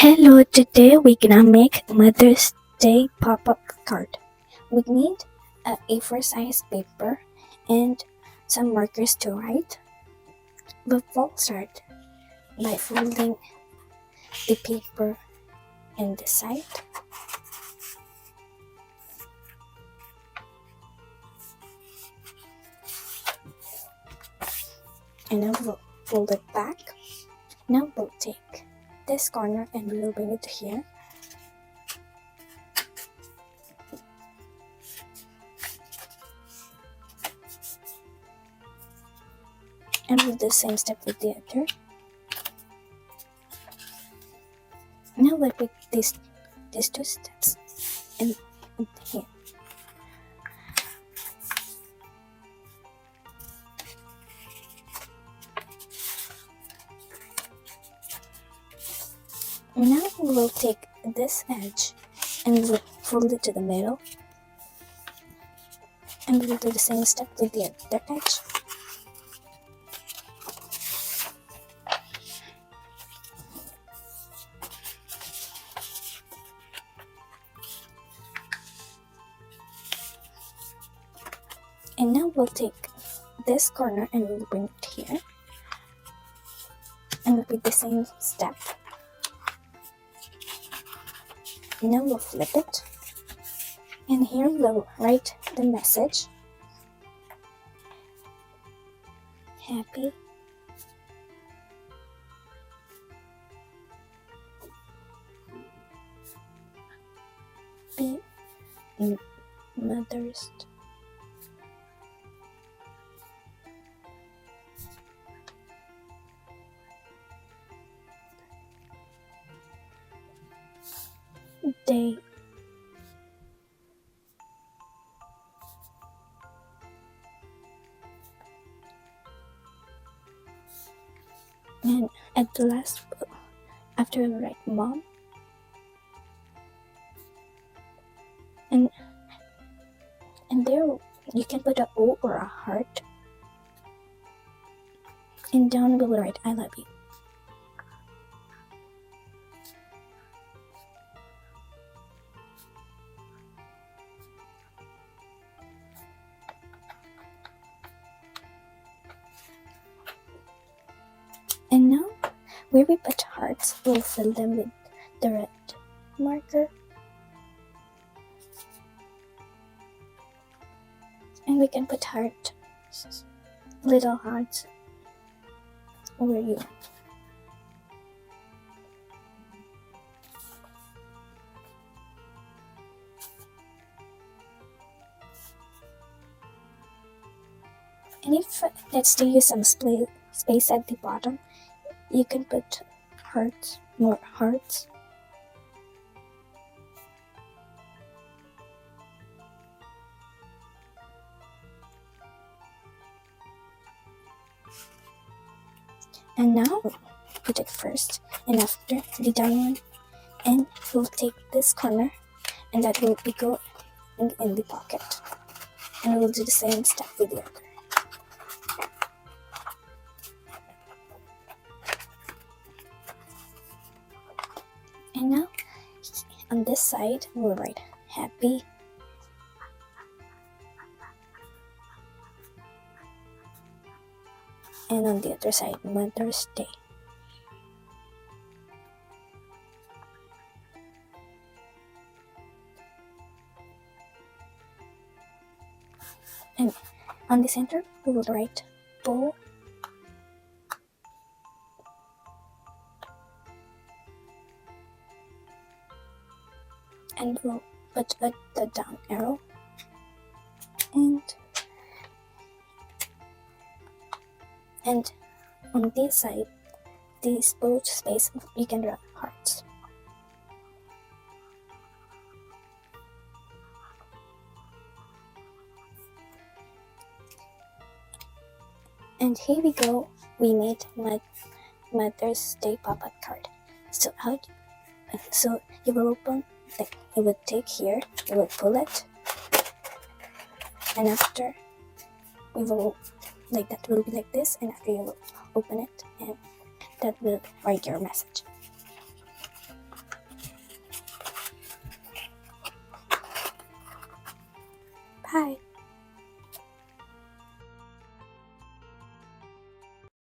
Hello, today we're gonna make Mother's Day pop-up card. We need a A4 size paper and some markers to write. We'll start by folding the paper in the side. And then we'll fold it back. Now we'll take this corner and we'll bring it here. And we'll do the same step with the other. Now we'll pick these two steps and here. Now we'll take this edge and we'll fold it to the middle. And we'll do the same step with the other edge. And now we'll take this corner and we'll bring it here. And repeat the same step. Now we'll flip it. And here we'll write the message. Happy Mother's Day. And at the last, after we write mom, and there you can put a O or a heart, and down we'll write I love you. And now, where we put hearts, we'll fill them with the red marker. And we can put little hearts over you. And if, let's say, use some space at the bottom, you can put more hearts. And now put it first and after the down one, and we'll take this corner and that will be going in the pocket, and we'll do the same step with the other. And now on this side we'll write happy and on the other side Mother's Day. And on the center we will write bow and we'll put the down arrow, and on this side, this both space, you can draw hearts. And here we go, we made Mother's Day pop-up card. So you will open, you will take here, you will pull it, and after we will that will be like this, and after you will open it, and that will write your message. Bye.